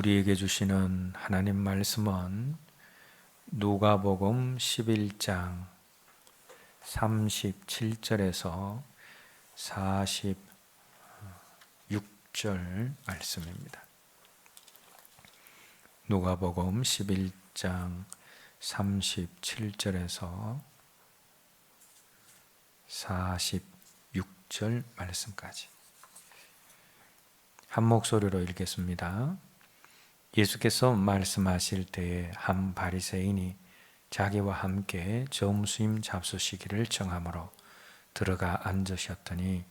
우리에게 주시는 하나님 말씀은 누가복음 11장 37절에서 46절 말씀입니다. 누가복음 11장 37절에서 46절 말씀까지 한 목소리로 읽겠습니다. 예수께서 말씀하실 때에 한 바리새인이 자기와 함께 점심 잡수시기를 정하므로 들어가 앉으셨더니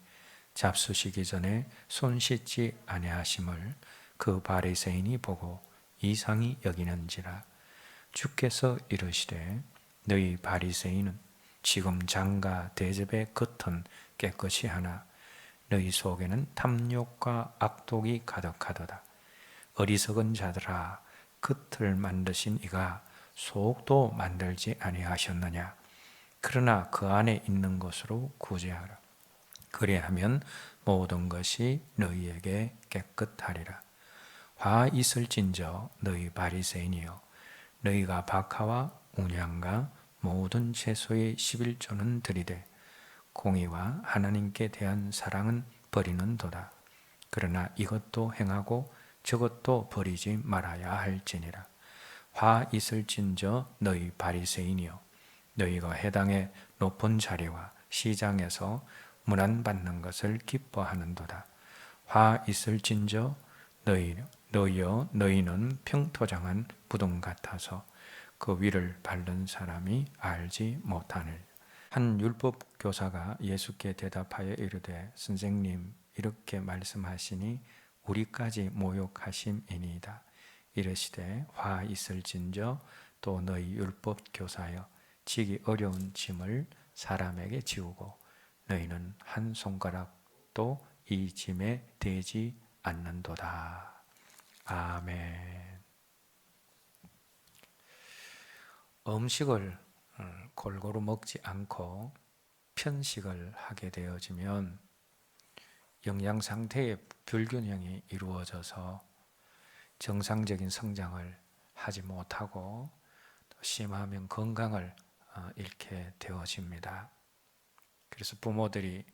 잡수시기 전에 손 씻지 아니하심을 그 바리새인이 보고 이상히 여기는지라. 주께서 이르시되 너희 바리새인은 지금 장과 대접의 겉은 깨끗이 하나 너희 속에는 탐욕과 악독이 가득하도다. 어리석은 자들아, 겉을 만드신 이가 속도 만들지 아니하셨느냐. 그러나 그 안에 있는 것으로 구제하라. 그리하면 모든 것이 너희에게 깨끗하리라. 화 있을진저 너희 바리새인이여, 너희가 박하와 운양과 모든 채소의 11조는 드리되 공의와 하나님께 대한 사랑은 버리는도다. 그러나 이것도 행하고 저것도 버리지 말아야 할지니라. 화 있을진저 너희 바리새인이여, 너희가 회당의 높은 자리와 시장에서 문안받는 것을 기뻐하는도다. 화 있을진저 너희여, 너희는 평토장한 부동 같아서 그 위를 밟는 사람이 알지 못하느니라. 한 율법 교사가 예수께 대답하여 이르되 선생님, 이렇게 말씀하시니 우리까지 모욕하심이니이다. 이르시되 화 있을진저 또 너희 율법 교사여, 지기 어려운 짐을 사람에게 지우고 너희는 한 손가락도 이 짐에 대지 않는도다. 아멘. 음식을 골고루 먹지 않고 편식을 하게 되어지면 영양 상태의 불균형이 이루어져서 정상적인 성장을 하지 못하고 심하면 건강을 잃게 되어집니다. 그래서 부모들이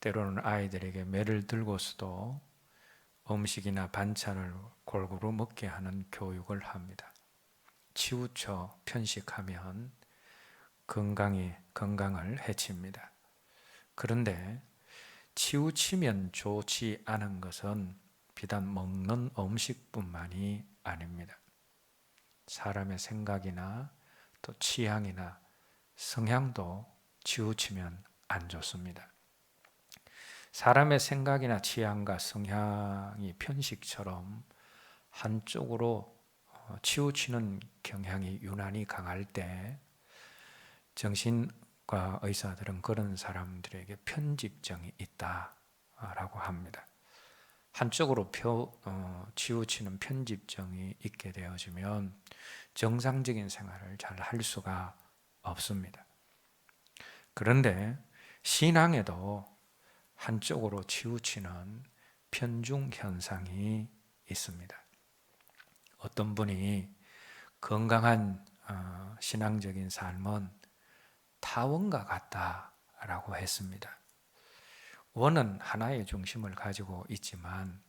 때로는 아이들에게 매를 들고서도 음식이나 반찬을 골고루 먹게 하는 교육을 합니다. 치우쳐 편식하면 건강을 해칩니다. 그런데 치우치면 좋지 않은 것은 비단 먹는 음식뿐만이 아닙니다. 사람의 생각이나 또 취향이나 성향도 치우치면 안 좋습니다. 사람의 생각이나 취향과 성향이 편식처럼 한쪽으로 치우치는 경향이 유난히 강할 때 정신과 의사들은 그런 사람들에게 편집증이 있다라고 합니다. 한쪽으로 치우치는 편집증이 있게 되어지면 정상적인 생활을 잘 할 수가 없습니다. 그런데 신앙에도 한쪽으로 치우치는 편중 현상이 있습니다. 어떤 분이 건강한 신앙적인 삶은 타원과 같다라고 했습니다. 원은 하나의 중심을 가지고 있지만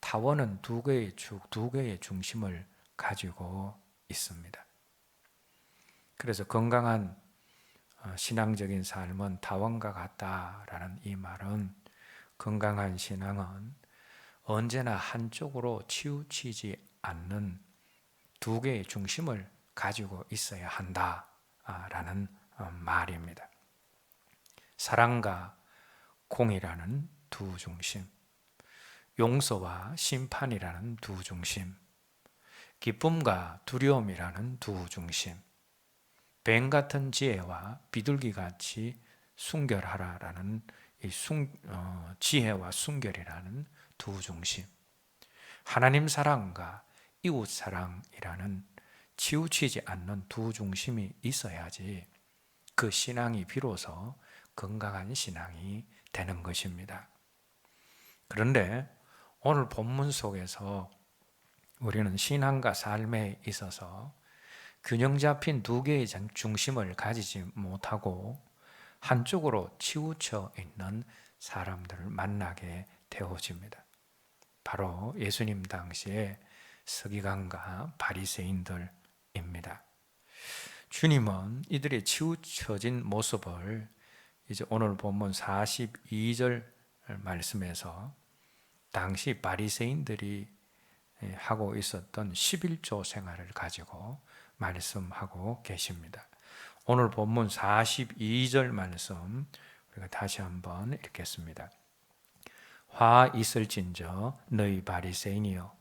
타원은 두 개의 중심을 가지고 있습니다. 그래서 건강한 신앙적인 삶은 타원과 같다라는 이 말은 건강한 신앙은 언제나 한쪽으로 치우치지 않는 두 개의 중심을 가지고 있어야 한다라는 말입니다. 사랑과 공의라는 두 중심, 용서와 심판이라는 두 중심, 기쁨과 두려움이라는 두 중심, 뱀 같은 지혜와 비둘기같이 순결하라라는 지혜와 순결이라는 두 중심, 하나님 사랑과 이웃 사랑이라는 치우치지 않는 두 중심이 있어야지 그 신앙이 비로소 건강한 신앙이 되는 것입니다. 그런데 오늘 본문 속에서 우리는 신앙과 삶에 있어서 균형 잡힌 두 개의 중심을 가지지 못하고 한쪽으로 치우쳐 있는 사람들을 만나게 되어집니다. 바로 예수님 당시의 서기관과 바리새인들입니다. 주님은 이들의 치우쳐진 모습을 이제 오늘 본문 42절 말씀에서 당시 바리새인들이 하고 있었던 11조 생활을 가지고 말씀하고 계십니다. 오늘 본문 42절 말씀 우리가 다시 한번 읽겠습니다. 화 있을진저 너희 바리새인이여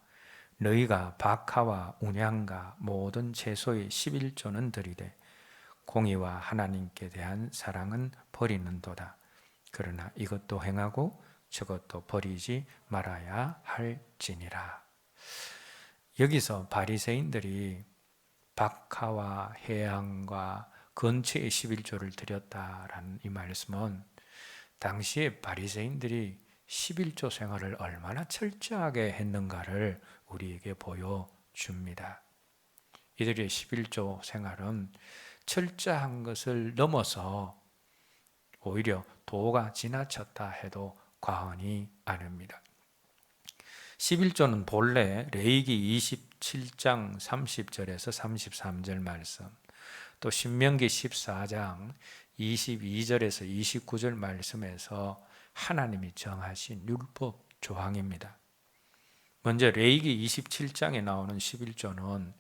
너희가 박하와 운양과 모든 채소의 11조는 드리되 공의와 하나님께 대한 사랑은 버리는도다. 그러나 이것도 행하고 저것도 버리지 말아야 할지니라. 여기서 바리새인들이 박하와 해양과 건채의 11조를 드렸다라는 이 말씀은 당시에 바리새인들이 11조 생활을 얼마나 철저하게 했는가를 우리에게 보여줍니다. 이들의 11조 생활은 철저한 것을 넘어서 오히려 도가 지나쳤다 해도 과언이 아닙니다. 11조는 본래 레위기 27장 30절에서 33절 말씀, 또 신명기 14장 22절에서 29절 말씀에서 하나님이 정하신 율법 조항입니다. 먼저 레위기 27장에 나오는 11조는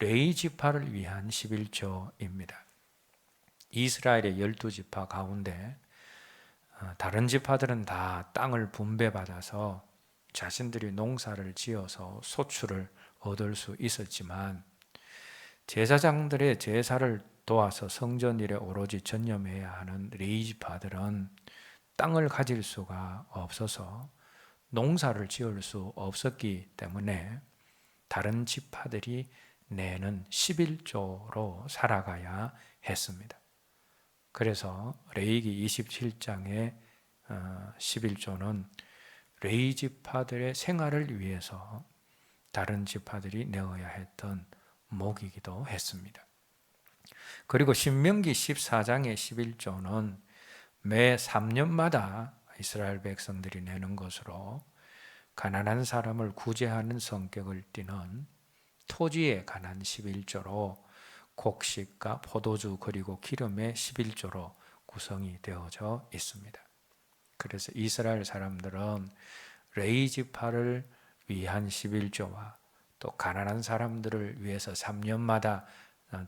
레위 지파를 위한 11조입니다. 이스라엘의 12지파 가운데 다른 지파들은 다 땅을 분배받아서 자신들이 농사를 지어서 소출을 얻을 수 있었지만 제사장들의 제사를 도와서 성전 일에 오로지 전념해야 하는 레위 지파들은 땅을 가질 수가 없어서 농사를 지을 수 없었기 때문에 다른 지파들이 내는 11조로 살아가야 했습니다. 그래서 레위기 27장의 11조는 레위 지파들의 생활을 위해서 다른 지파들이 내어야 했던 목이기도 했습니다. 그리고 신명기 14장의 11조는 매 3년마다 이스라엘 백성들이 내는 것으로 가난한 사람을 구제하는 성격을 띠는 토지에 관한 11조로 곡식과 포도주 그리고 기름의 11조로 구성이 되어져 있습니다. 그래서 이스라엘 사람들은 레위 지파를 위한 11조와 또 가난한 사람들을 위해서 3년마다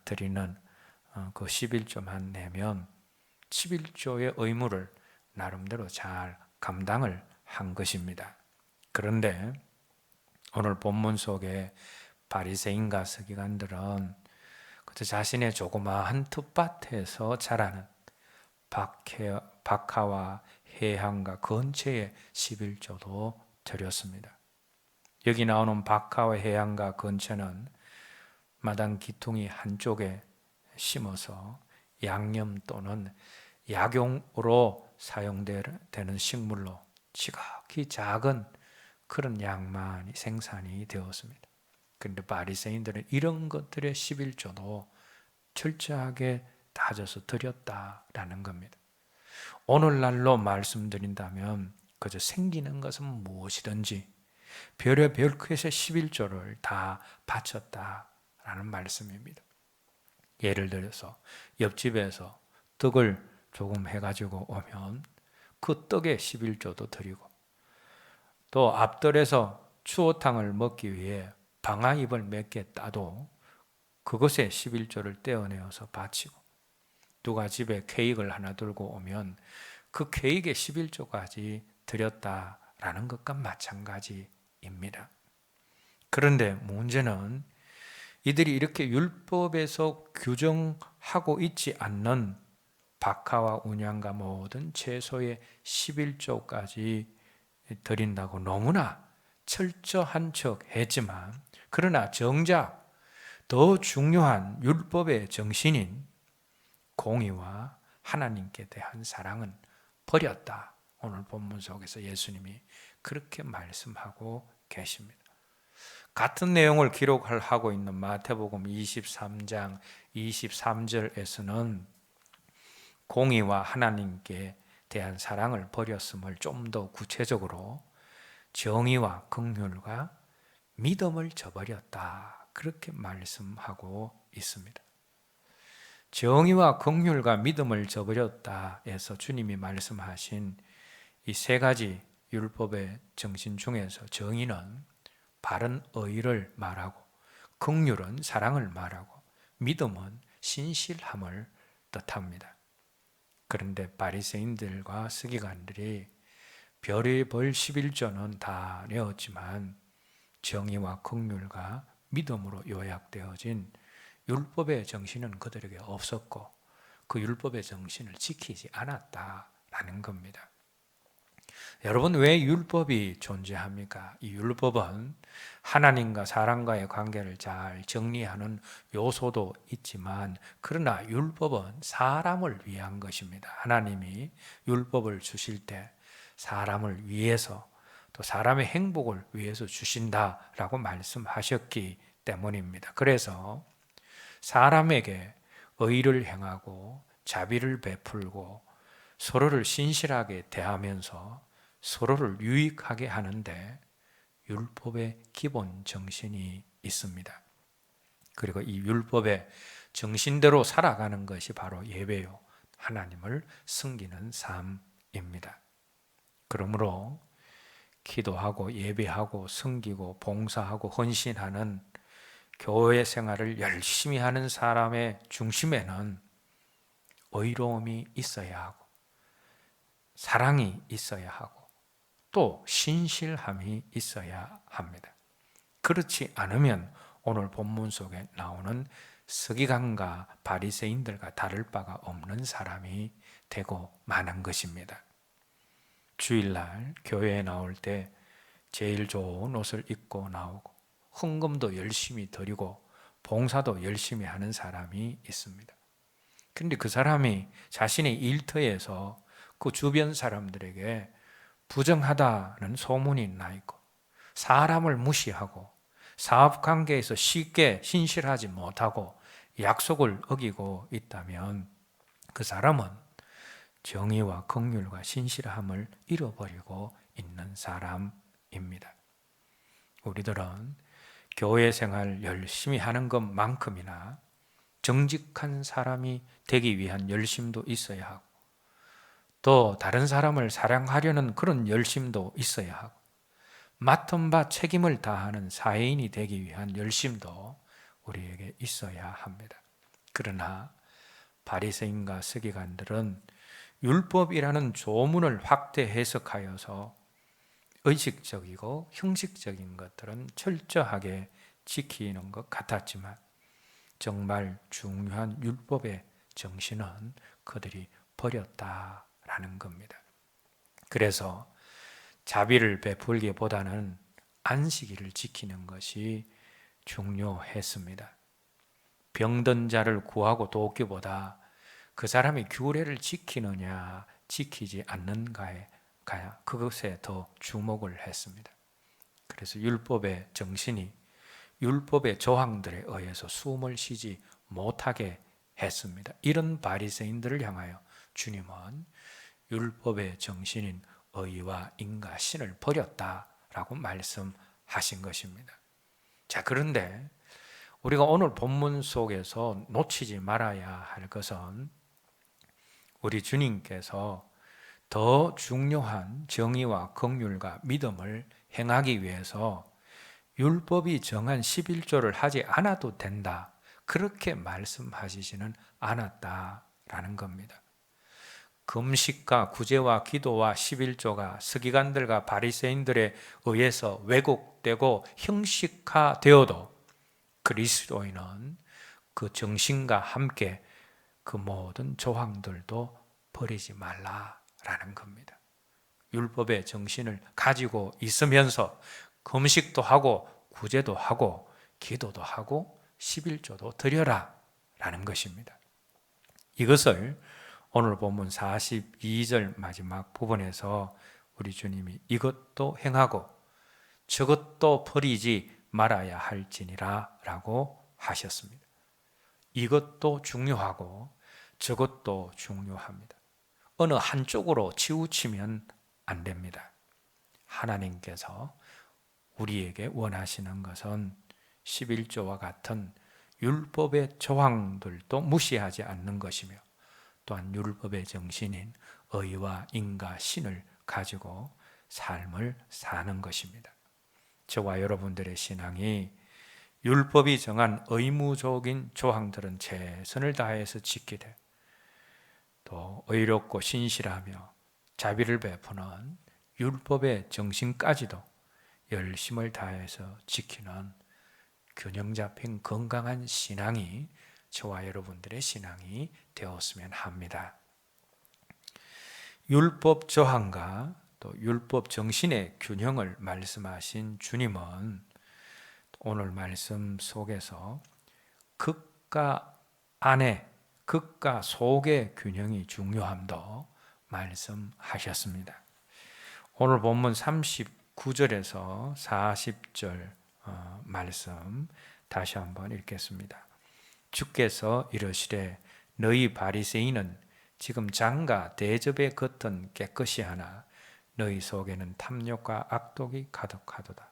드리는 그 11조만 내면 11조의 의무를 나름대로 잘 감당을 한 것입니다. 그런데 오늘 본문 속에 바리새인과 서기관들은 그저 자신의 조그마한 텃밭에서 자라는 박하와 해향과 건채의 11조도 드렸습니다. 여기 나오는 박하와 해향과 건채는 마당 기퉁이 한쪽에 심어서 양념 또는 약용으로 사용되는 식물로 지극히 작은 그런 양만이 생산이 되었습니다. 그런데 바리새인들은 이런 것들의 11조도 철저하게 따져서 드렸다라는 겁니다. 오늘날로 말씀드린다면 그저 생기는 것은 무엇이든지 별의별 것의 11조를 다 바쳤다라는 말씀입니다. 예를 들어서 옆집에서 떡을 조금 해가지고 오면 그 떡에 11조도 드리고 또 앞뜰에서 추어탕을 먹기 위해 방아잎을 몇 개 따도 그것에 11조를 떼어내어서 바치고 누가 집에 케이크를 하나 들고 오면 그 케이크에 11조까지 드렸다라는 것과 마찬가지입니다. 그런데 문제는 이들이 이렇게 율법에서 규정하고 있지 않는 박하와 운양과 모든 채소의 11조까지 드린다고 너무나 철저한 척 했지만 그러나 정작 더 중요한 율법의 정신인 공의와 하나님께 대한 사랑은 버렸다. 오늘 본문 속에서 예수님이 그렇게 말씀하고 계십니다. 같은 내용을 기록하고 있는 마태복음 23장 23절에서는 공의와 하나님께 대한 사랑을 버렸음을 좀 더 구체적으로 정의와 긍휼과 믿음을 저버렸다, 그렇게 말씀하고 있습니다. 정의와 긍휼과 믿음을 저버렸다 해서 주님이 말씀하신 이 세 가지 율법의 정신 중에서 정의는 바른 의를 말하고, 긍휼은 사랑을 말하고, 믿음은 신실함을 뜻합니다. 그런데 바리새인들과 서기관들이 별의별 11조는 다 내었지만 정의와 긍휼과 믿음으로 요약되어진 율법의 정신은 그들에게 없었고 그 율법의 정신을 지키지 않았다라는 겁니다. 여러분, 왜 율법이 존재합니까? 이 율법은 하나님과 사람과의 관계를 잘 정리하는 요소도 있지만, 그러나 율법은 사람을 위한 것입니다. 하나님이 율법을 주실 때 사람을 위해서, 또 사람의 행복을 위해서 주신다라고 말씀하셨기 때문입니다. 그래서 사람에게 의를 행하고 자비를 베풀고 서로를 신실하게 대하면서 서로를 유익하게 하는데 율법의 기본 정신이 있습니다. 그리고 이 율법의 정신대로 살아가는 것이 바로 예배요, 하나님을 섬기는 삶입니다. 그러므로 기도하고 예배하고 섬기고 봉사하고 헌신하는 교회 생활을 열심히 하는 사람의 중심에는 의로움이 있어야 하고 사랑이 있어야 하고 또 신실함이 있어야 합니다. 그렇지 않으면 오늘 본문 속에 나오는 서기관과 바리새인들과 다를 바가 없는 사람이 되고 마는 것입니다. 주일날 교회에 나올 때 제일 좋은 옷을 입고 나오고 헌금도 열심히 드리고 봉사도 열심히 하는 사람이 있습니다. 그런데 그 사람이 자신의 일터에서 그 주변 사람들에게 부정하다는 소문이 나 있고 사람을 무시하고 사업관계에서 쉽게 신실하지 못하고 약속을 어기고 있다면 그 사람은 정의와 긍휼과 신실함을 잃어버리고 있는 사람입니다. 우리들은 교회 생활 열심히 하는 것만큼이나 정직한 사람이 되기 위한 열심도 있어야 하고 또 다른 사람을 사랑하려는 그런 열심도 있어야 하고 맡은 바 책임을 다하는 사회인이 되기 위한 열심도 우리에게 있어야 합니다. 그러나 바리새인과 서기관들은 율법이라는 조문을 확대 해석하여서 의식적이고 형식적인 것들은 철저하게 지키는 것 같았지만 정말 중요한 율법의 정신은 그들이 버렸다라는 겁니다. 그래서 자비를 베풀기보다는 안식일을 지키는 것이 중요했습니다. 병든 자를 구하고 돕기보다 그 사람이 규례를 지키느냐 지키지 않는가에 그것에 더 주목을 했습니다. 그래서 율법의 정신이 율법의 조항들에 의해서 숨을 쉬지 못하게 했습니다. 이런 바리새인들을 향하여 주님은 율법의 정신인 의와 인과 신을 버렸다라고 말씀하신 것입니다. 자, 그런데 우리가 오늘 본문 속에서 놓치지 말아야 할 것은 우리 주님께서 더 중요한 정의와 긍휼과 믿음을 행하기 위해서 율법이 정한 11조를 하지 않아도 된다, 그렇게 말씀하시지는 않았다라는 겁니다. 금식과 구제와 기도와 11조가 서기관들과 바리새인들에 의해서 왜곡되고 형식화되어도 그리스도인은 그 정신과 함께 그 모든 조항들도 버리지 말라라는 겁니다. 율법의 정신을 가지고 있으면서 금식도 하고 구제도 하고 기도도 하고 11조도 드려라 라는 것입니다. 이것을 오늘 본문 42절 마지막 부분에서 우리 주님이 이것도 행하고 저것도 버리지 말아야 할지니라 라고 하셨습니다. 이것도 중요하고 저것도 중요합니다. 어느 한쪽으로 치우치면 안 됩니다. 하나님께서 우리에게 원하시는 것은 11조와 같은 율법의 조항들도 무시하지 않는 것이며, 또한 율법의 정신인 의와 인과 신을 가지고 삶을 사는 것입니다. 저와 여러분들의 신앙이 율법이 정한 의무적인 조항들은 최선을 다해서 지키되, 또 의롭고 신실하며 자비를 베푸는 율법의 정신까지도 열심을 다해서 지키는 균형 잡힌 건강한 신앙이 저와 여러분들의 신앙이 되었으면 합니다. 율법 저항과 또 율법 정신의 균형을 말씀하신 주님은 오늘 말씀 속에서 극과 안의, 극과 속의 균형이 중요함도 말씀하셨습니다. 오늘 본문 39절에서 40절 말씀 다시 한번 읽겠습니다. 주께서 이르시되 너희 바리새인은 지금 장과 대접의 겉은 깨끗이 하나 너희 속에는 탐욕과 악독이 가득하도다.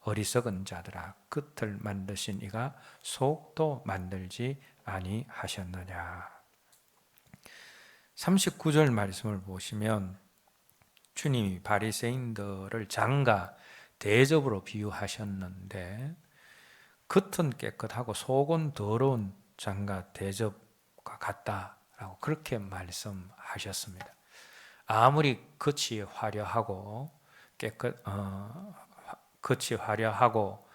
어리석은 자들아, 겉을 만드신 이가 속도 만들지 아니하셨느냐. 39절 말씀을 보시면 주님이 바리새인들을 장과 대접으로 비유하셨는데, 겉은 깨끗하고 속은 더러운 장과 대접과 같다라고 그렇게 말씀하셨습니다. 아무리 겉이 화려하고 겉이 화려하고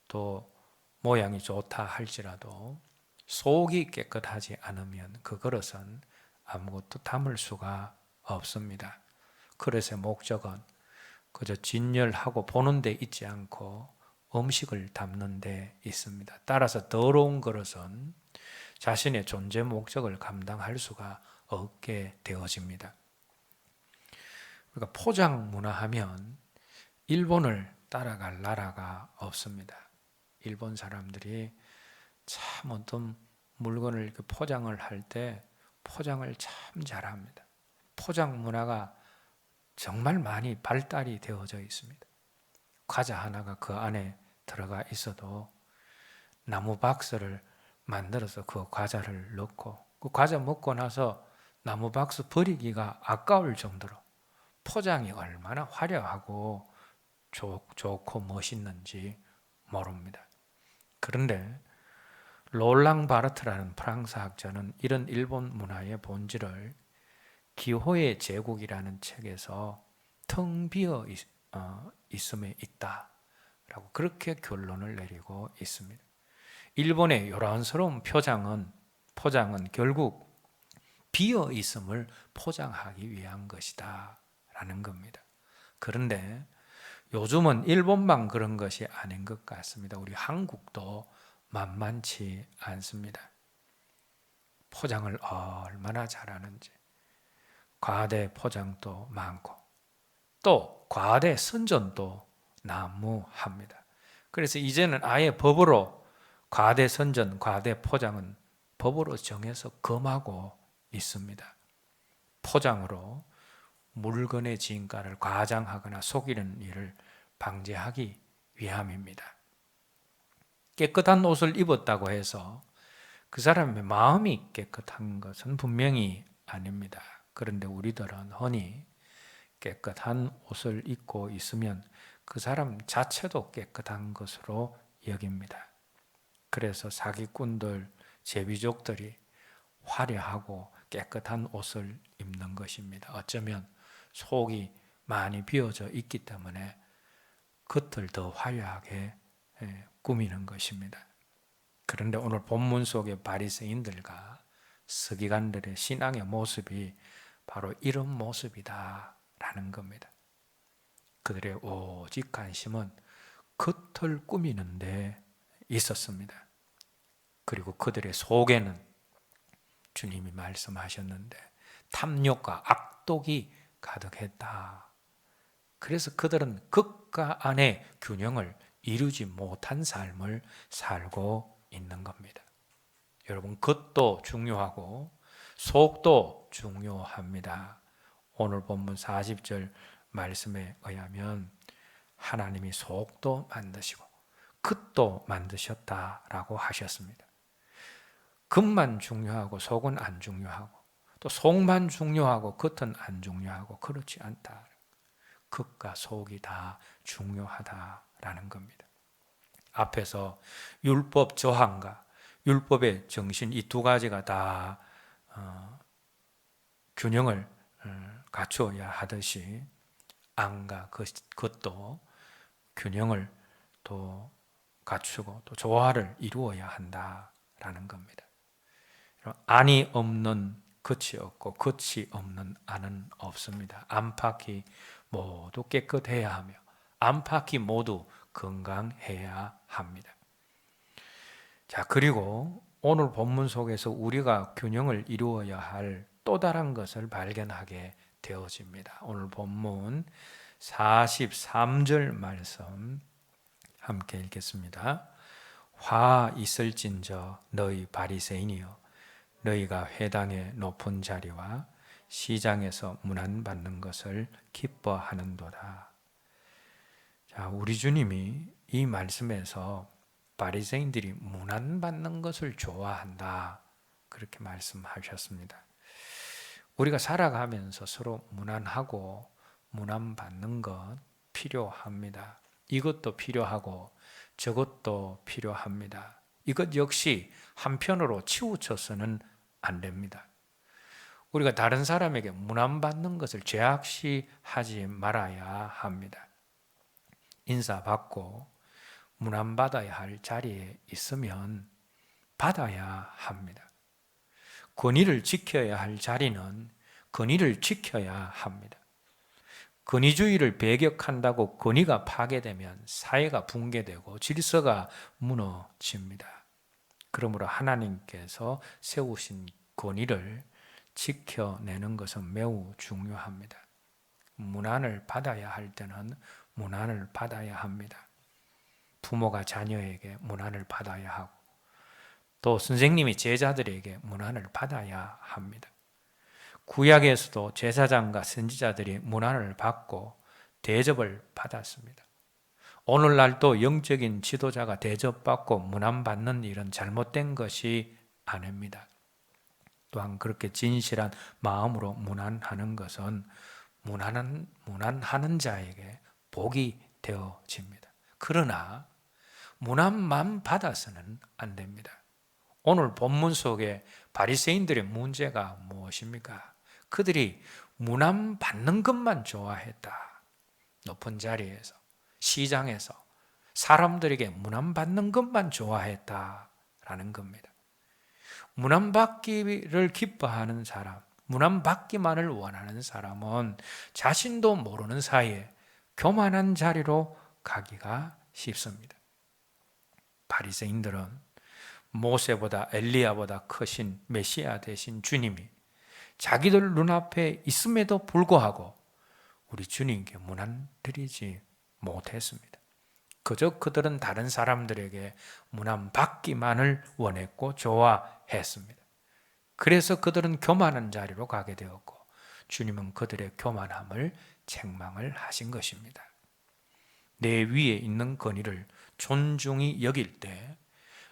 또 모양이 좋다 할지라도 속이 깨끗하지 않으면 그 그릇은 아무것도 담을 수가 없습니다. 그릇의 목적은 그저 진열하고 보는 데 있지 않고 음식을 담는 데 있습니다. 따라서 더러운 그릇은 자신의 존재 목적을 감당할 수가 없게 되어집니다. 그러니까 포장 문화하면 일본을 따라갈 나라가 없습니다. 일본 사람들이 참 어떤 물건을 이렇게 포장을 할 때 포장을 참 잘합니다. 포장 문화가 정말 많이 발달이 되어져 있습니다. 과자 하나가 그 안에 들어가 있어도 나무 박스를 만들어서 그 과자를 넣고, 그 과자 먹고 나서 나무 박스 버리기가 아까울 정도로 포장이 얼마나 화려하고 좋고 멋있는지 모릅니다. 그런데 롤랑 바르트라는 프랑스 학자는 이런 일본 문화의 본질을 기호의 제국이라는 책에서 텅 비어 있음에 있다라고 그렇게 결론을 내리고 있습니다. 일본의 요란스러운 포장은 결국 비어 있음을 포장하기 위한 것이다 라는 겁니다. 그런데 요즘은 일본만 그런 것이 아닌 것 같습니다. 우리 한국도 만만치 않습니다. 포장을 얼마나 잘하는지. 과대 포장도 많고 또 과대 선전도 난무합니다. 그래서 이제는 아예 법으로 과대 선전, 과대 포장은 법으로 정해서 금하고 있습니다. 포장으로 물건의 진가를 과장하거나 속이는 일을 방지하기 위함입니다. 깨끗한 옷을 입었다고 해서 그 사람의 마음이 깨끗한 것은 분명히 아닙니다. 그런데 우리들은 흔히 깨끗한 옷을 입고 있으면 그 사람 자체도 깨끗한 것으로 여깁니다. 그래서 사기꾼들, 제비족들이 화려하고 깨끗한 옷을 입는 것입니다. 어쩌면 속이 많이 비어져 있기 때문에 겉을 더 화려하게 꾸미는 것입니다. 그런데 오늘 본문 속의 바리새인들과 서기관들의 신앙의 모습이 바로 이런 모습이다라는 겁니다. 그들의 오직 관심은 겉을 꾸미는 데 있었습니다. 그리고 그들의 속에는 주님이 말씀하셨는데 탐욕과 악독이 가득했다. 그래서 그들은 극과 안의 균형을 이루지 못한 삶을 살고 있는 겁니다. 여러분, 겉도 중요하고 속도 중요합니다. 오늘 본문 40절 말씀에 의하면 하나님이 속도 만드시고 겉도 만드셨다라고 하셨습니다. 겉만 중요하고 속은 안 중요하고, 또 속만 중요하고 겉은 안 중요하고, 그렇지 않다. 겉과 속이 다 중요하다라는 겁니다. 앞에서 율법 저항과 율법의 정신, 이 두 가지가 다 균형을 갖추어야 하듯이 안과 겉도 균형을 또 갖추고 또 조화를 이루어야 한다라는 겁니다. 안이 없는 겉이 없고 겉이 없는 안은 없습니다. 안팎이 모두 깨끗해야 하며 안팎이 모두 건강해야 합니다. 자, 그리고 오늘 본문 속에서 우리가 균형을 이루어야 할 또 다른 것을 발견하게 되어집니다. 오늘 본문 43절 말씀 함께 읽겠습니다. 화 있을진저 너희 바리새인이여, 너희가 회당의 높은 자리와 시장에서 문안받는 것을 기뻐하는도다. 자, 우리 주님이 이 말씀에서 바리새인들이 문안받는 것을 좋아한다, 그렇게 말씀하셨습니다. 우리가 살아가면서 서로 문안하고 문안받는 것 필요합니다. 이것도 필요하고 저것도 필요합니다. 이것 역시 한편으로 치우쳐서는 안 됩니다. 우리가 다른 사람에게 문안받는 것을 제약시하지 말아야 합니다. 인사받고 문안받아야 할 자리에 있으면 받아야 합니다. 권위를 지켜야 할 자리는 권위를 지켜야 합니다. 권위주의를 배격한다고 권위가 파괴되면 사회가 붕괴되고 질서가 무너집니다. 그러므로 하나님께서 세우신 권위를 지켜내는 것은 매우 중요합니다. 문안을 받아야 할 때는 문안을 받아야 합니다. 부모가 자녀에게 문안을 받아야 하고, 또 선생님이 제자들에게 문안을 받아야 합니다. 구약에서도 제사장과 선지자들이 문안을 받고 대접을 받았습니다. 오늘날도 영적인 지도자가 대접받고 문안받는 일은 잘못된 것이 아닙니다. 또한 그렇게 진실한 마음으로 문안하는 것은 문안하는 자에게 복이 되어집니다. 그러나 문안만 받아서는 안 됩니다. 오늘 본문 속에 바리새인들의 문제가 무엇입니까? 그들이 문안 받는 것만 좋아했다. 높은 자리에서, 시장에서 사람들에게 문안 받는 것만 좋아했다라는 겁니다. 문안 받기를 기뻐하는 사람, 문안 받기만을 원하는 사람은 자신도 모르는 사이에 교만한 자리로 가기가 쉽습니다. 바리새인들은 모세보다 엘리야보다 크신 메시아 되신 주님이 자기들 눈앞에 있음에도 불구하고 우리 주님께 문안 드리지 못했습니다. 그저 그들은 다른 사람들에게 문안 받기만을 원했고 좋아했습니다. 그래서 그들은 교만한 자리로 가게 되었고, 주님은 그들의 교만함을 책망을 하신 것입니다. 내 위에 있는 권위를 존중히 여길 때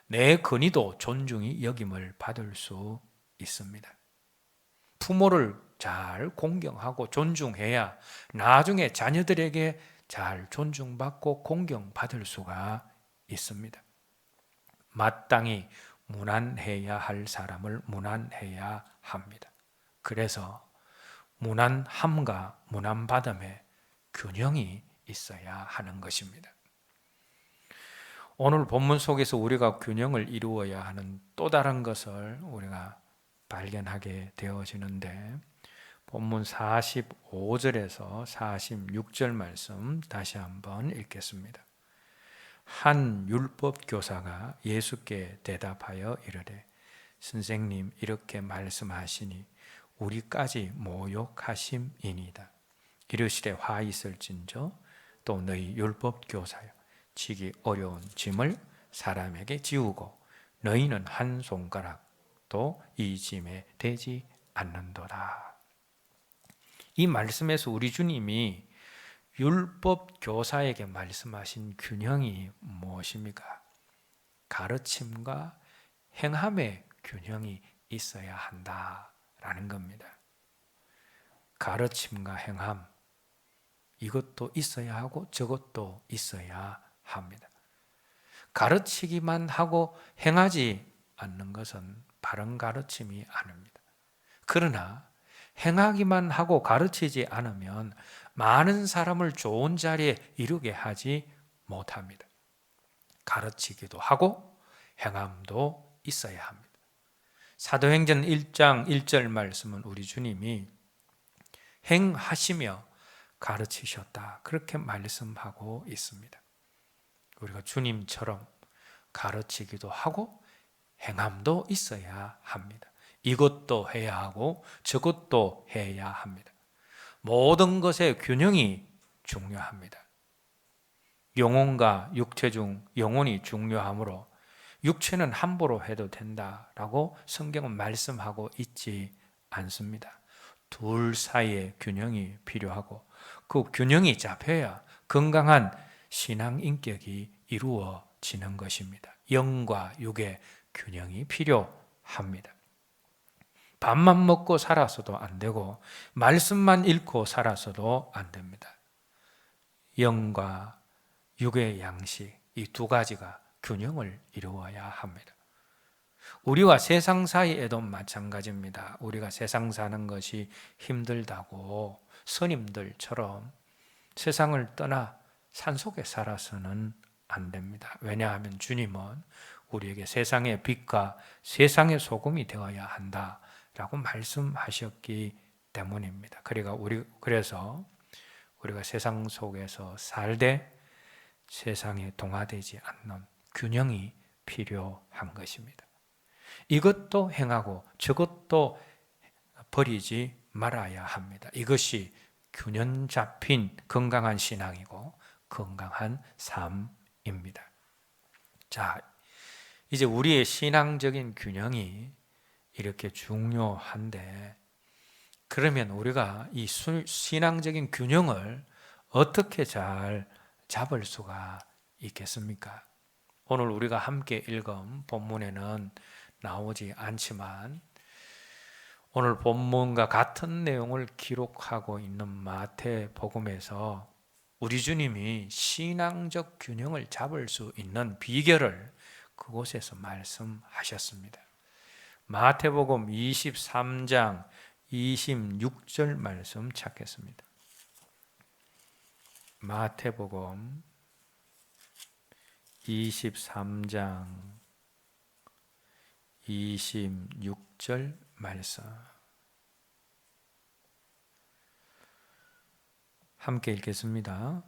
내 권위도 존중히 여김을 받을 수 있습니다. 부모를 잘 공경하고 존중해야 나중에 자녀들에게 잘 존중받고 공경받을 수가 있습니다. 마땅히 문안해야 할 사람을 문안해야 합니다. 그래서 문안함과 문안받음에 균형이 있어야 하는 것입니다. 오늘 본문 속에서 우리가 균형을 이루어야 하는 또 다른 것을 우리가 발견하게 되어지는데, 본문 45절에서 46절 말씀 다시 한번 읽겠습니다. 한 율법 교사가 예수께 대답하여 이르되, 선생님, 이렇게 말씀하시니 우리까지 모욕하심이니이다. 이르시되 화 있을진저 또 너희 율법 교사여, 지기 어려운 짐을 사람에게 지우고 너희는 한 손가락도 이 짐에 대지 않는도다. 이 말씀에서 우리 주님이 율법 교사에게 말씀하신 균형이 무엇입니까? 가르침과 행함의 균형이 있어야 한다라는 겁니다. 가르침과 행함, 이것도 있어야 하고 저것도 있어야 합니다. 가르치기만 하고 행하지 않는 것은 바른 가르침이 아닙니다. 그러나 행하기만 하고 가르치지 않으면 많은 사람을 좋은 자리에 이르게 하지 못합니다. 가르치기도 하고 행함도 있어야 합니다. 사도행전 1장 1절 말씀은 우리 주님이 행하시며 가르치셨다, 그렇게 말씀하고 있습니다. 우리가 주님처럼 가르치기도 하고 행함도 있어야 합니다. 이것도 해야 하고 저것도 해야 합니다. 모든 것의 균형이 중요합니다. 영혼과 육체 중 영혼이 중요하므로 육체는 함부로 해도 된다라고 성경은 말씀하고 있지 않습니다. 둘 사이의 균형이 필요하고 그 균형이 잡혀야 건강한 신앙 인격이 이루어지는 것입니다. 영과 육의 균형이 필요합니다. 밥만 먹고 살아서도 안 되고 말씀만 읽고 살아서도 안 됩니다. 영과 육의 양식, 이 두 가지가 균형을 이루어야 합니다. 우리와 세상 사이에도 마찬가지입니다. 우리가 세상 사는 것이 힘들다고 스님들처럼 세상을 떠나 산속에 살아서는 안 됩니다. 왜냐하면 주님은 우리에게 세상의 빛과 세상의 소금이 되어야 한다라고 말씀하셨기 때문입니다. 그래서 우리가 세상 속에서 살되 세상에 동화되지 않는 균형이 필요한 것입니다. 이것도 행하고 저것도 버리지 말아야 합니다. 이것이 균형 잡힌 건강한 신앙이고 건강한 삶입니다. 자, 이제 우리의 신앙적인 균형이 이렇게 중요한데, 그러면 우리가 이 신앙적인 균형을 어떻게 잘 잡을 수가 있겠습니까? 오늘 우리가 함께 읽은 본문에는 나오지 않지만 오늘 본문과 같은 내용을 기록하고 있는 마태복음에서 우리 주님이 신앙적 균형을 잡을 수 있는 비결을 그곳에서 말씀하셨습니다. 마태복음 23장 26절 말씀 찾겠습니다. 마태복음 23장 26절 말씀 함께 읽겠습니다.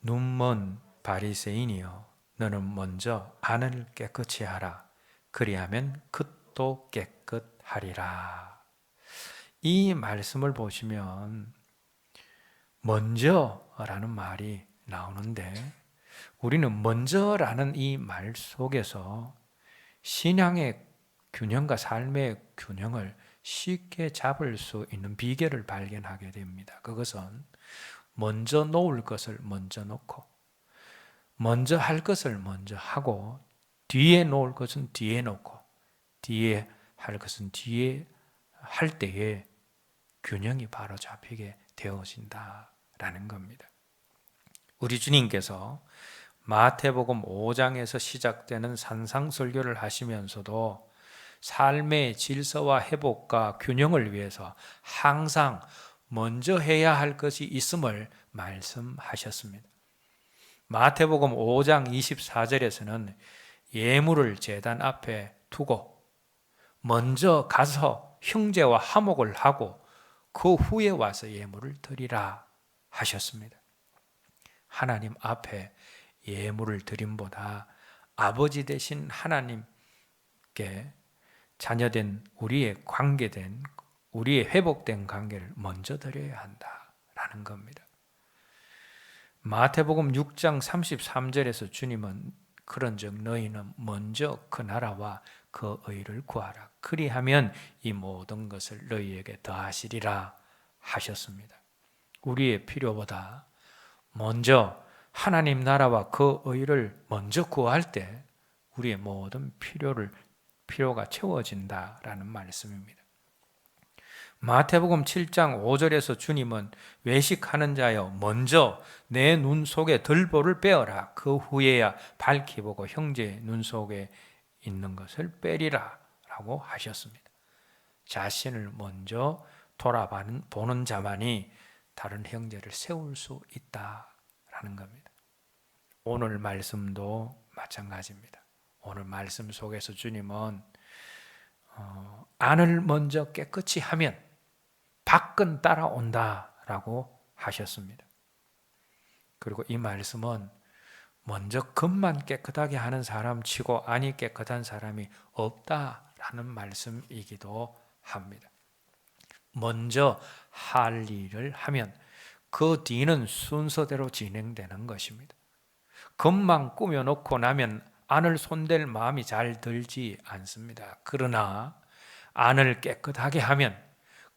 눈먼 바리새인이여, 너는 먼저 안을 깨끗이 하라. 그리하면 겉도 깨끗하리라. 이 말씀을 보시면 먼저라는 말이 나오는데, 우리는 먼저라는 이 말 속에서 신앙의 균형과 삶의 균형을 쉽게 잡을 수 있는 비결을 발견하게 됩니다. 그것은 먼저 놓을 것을 먼저 놓고, 먼저 할 것을 먼저 하고, 뒤에 놓을 것은 뒤에 놓고, 뒤에 할 것은 뒤에 할 때에 균형이 바로 잡히게 되어진다라는 겁니다. 우리 주님께서 마태복음 5장에서 시작되는 산상설교를 하시면서도 삶의 질서와 회복과 균형을 위해서 항상 먼저 해야 할 것이 있음을 말씀하셨습니다. 마태복음 5장 24절에서는 예물을 제단 앞에 두고 먼저 가서 형제와 화목을 하고 그 후에 와서 예물을 드리라 하셨습니다. 하나님 앞에 예물을 드림보다 아버지 되신 하나님께 자녀된 우리의 관계된 우리의 회복된 관계를 먼저 드려야 한다라는 겁니다. 마태복음 6장 33절에서 주님은 그런즉 너희는 먼저 그 나라와 그 의를 구하라. 그리하면 이 모든 것을 너희에게 더하시리라 하셨습니다. 우리의 필요보다 먼저 하나님 나라와 그 의를 먼저 구할 때 우리의 모든 필요가 채워진다라는 말씀입니다. 마태복음 7장 5절에서 주님은 외식하는 자여 먼저 내 눈 속에 들보를 빼어라. 그 후에야 밝히 보고 형제의 눈 속에 있는 것을 빼리라 라고 하셨습니다. 자신을 먼저 돌아보는 자만이 다른 형제를 세울 수 있다라는 겁니다. 오늘 말씀도 마찬가지입니다. 오늘 말씀 속에서 주님은 안을 먼저 깨끗이 하면 밖은 따라온다라고 하셨습니다. 그리고 이 말씀은 먼저 겉만 깨끗하게 하는 사람 치고 안이 깨끗한 사람이 없다라는 말씀이기도 합니다. 먼저 할 일을 하면 그 뒤는 순서대로 진행되는 것입니다. 겉만 꾸며놓고 나면 안을 손댈 마음이 잘 들지 않습니다. 그러나 안을 깨끗하게 하면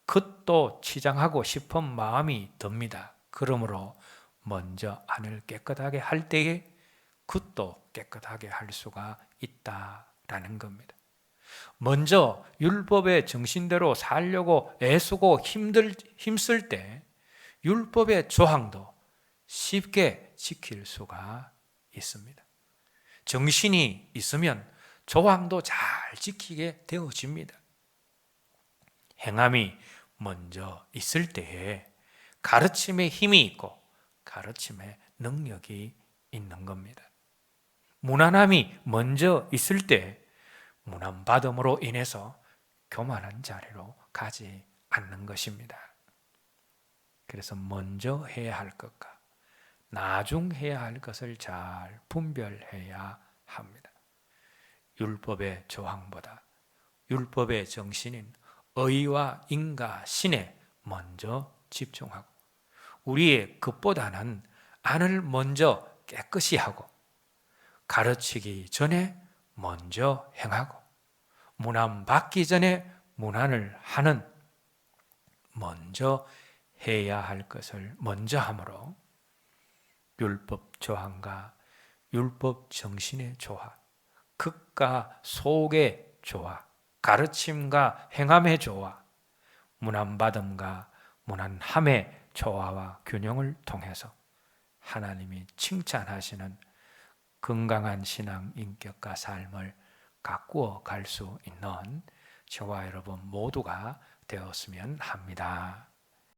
겉도 치장하고 싶은 마음이 듭니다. 그러므로 먼저 안을 깨끗하게 할 때에 겉도 깨끗하게 할 수가 있다라는 겁니다. 먼저 율법의 정신대로 살려고 애쓰고 힘쓸 때 율법의 조항도 쉽게 지킬 수가 있습니다. 정신이 있으면 조항도 잘 지키게 되어집니다. 행함이 먼저 있을 때에 가르침에 힘이 있고 가르침에 능력이 있는 겁니다. 무난함이 먼저 있을 때 무난받음으로 인해서 교만한 자리로 가지 않는 것입니다. 그래서 먼저 해야 할 것과 나중 해야 할 것을 잘 분별해야 합니다. 율법의 조항보다 율법의 정신인 의와 인과 신에 먼저 집중하고 우리의 것보다는 안을 먼저 깨끗이 하고 가르치기 전에 먼저 행하고 문안 받기 전에 문안을 하는 먼저 해야 할 것을 먼저 함으로 율법 조항과 율법 정신의 조화, 극과 속의 조화, 가르침과 행함의 조화, 문안받음과 문안함의 조화와 균형을 통해서 하나님이 칭찬하시는 건강한 신앙 인격과 삶을 가꾸어 갈 수 있는 저와 여러분 모두가 되었으면 합니다.